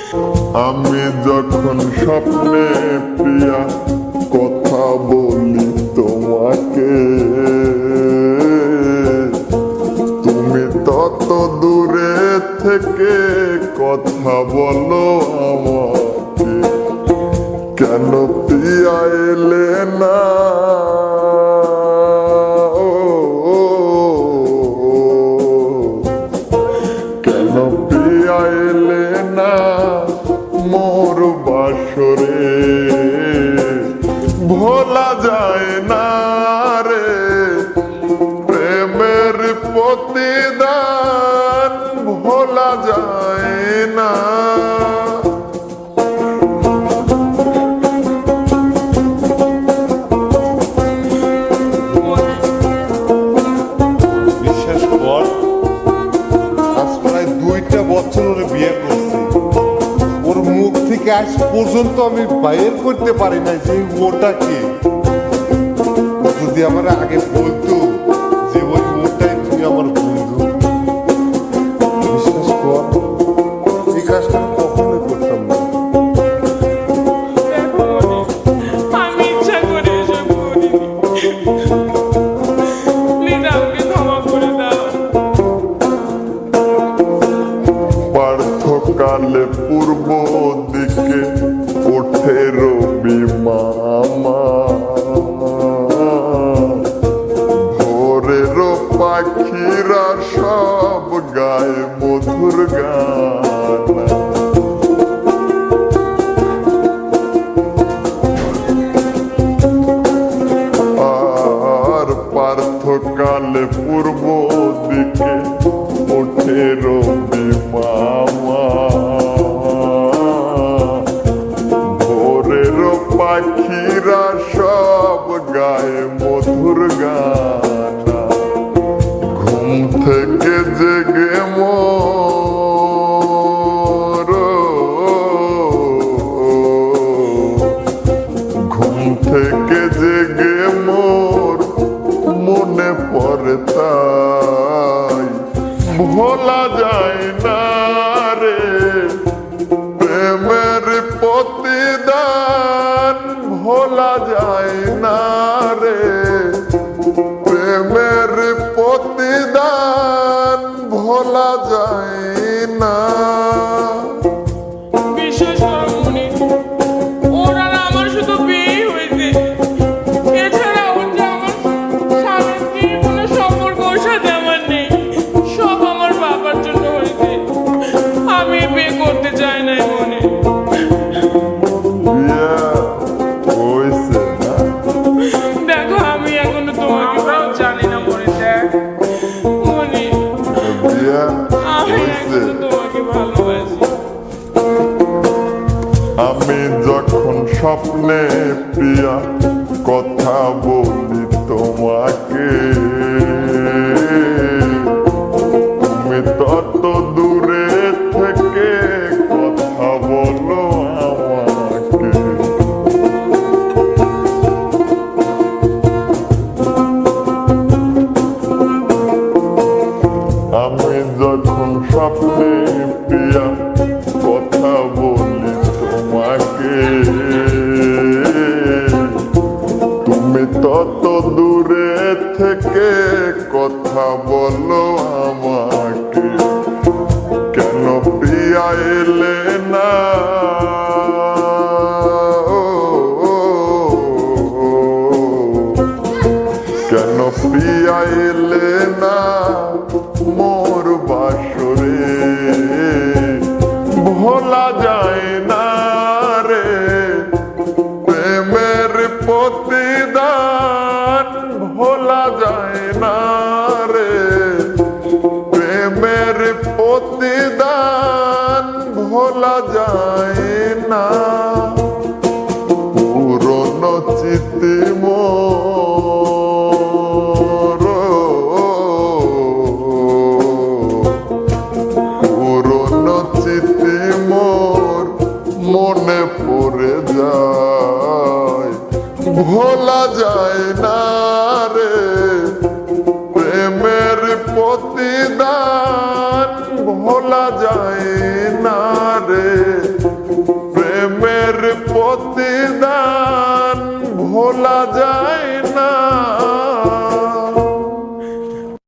আমি যখন স্বপ্নে প্রিয়া কথা বলি তোমাকে, তুমি তত দূরে থেকে কথা বলো আমাকে। কেন প্রিয়া এলে না, কেন প্রিয়া এলে না মোর বাসরে? ভোলা যায় না রে প্রেমের প্রতিদান, ভোলা যায় না। বিশ্বাস কর, আজ প্রায় 2টা বছর ওরে বিয়ে করছি। ওর মুখ থেকে আজ পর্যন্ত আমি বাইর করতে পারি না যে ওটা কি। যদি আমার আগে বলতো যে ওই ওটাই তুমি আমার বন্ধু, বিশ্বাস কর এই কাজটা আমি কখনোই করতাম না। আমি ইচ্ছা করে এসব করিনি। প্লিজ আমাকে ক্ষমা করে দাও। পার্থকালে পূর্ব দিকে ওঠে রবি মামা, ভোরের পাখিরা সব গায়ে মধুর গান। আর পার্থকালে পূর্ব দিকে ওঠে রবি মামা, ভোরের পাখিরা সব গায়ে মধুর গান। ঘুম থেকে জেগে মোর, ঘুম থেকে জেগে মোর মনে পড়ে তাই ভোলা যায় না রে প্রেমের প্রতিদান, ভোলা যায় না রে প্রেমের প্রতিদান, ভোলা যায় না। বিশ্বাস করো মনি, ওর আর আমার শুধু বিয়েই হয়েছে। এছাড়া ওর যে আমার স্বামী স্ত্রীর কোনো সম্পর্ক ওর সাথে আমার নেই। সব আমার বাবার জন্য হয়েছে। আমি বিয়ে করতে চাই না মনে। বিয়া হইছে না? দেখো আমি এখনো তোমাকে জানি না মনে। দেখ মনে, বিয়া আমি হইছে? এখনো তোমাকে ভালোবাসি। আমি যখন স্বপ্নে প্রিয়া কথা বলি তোমাকে, তুমি তত দূরে থেকে কথা বলো আমাকে। আমি যখন স্বপ্নে প্রিয়া কথা বলি তোমাকে, তুমি তত দূরে থেকে কথা বলো আমাকে। কেন প্রিয়া এলে না, কেন প্রিয়া এলে না মোর বাসরে? ভোলা যায় না রে প্রেমের প্রতিদান, ভোলা যায় না রে প্রেমের প্রতিদান, ভোলা যায় না। পুরনো চিঠি মোর, পুরনো চিঠি মোর মনে পড়ে যায়, ভোলা যায় না রে প্রেমের প্রতিদান, ভোলা যায় না রে। প্রতিদান ভোলা যায়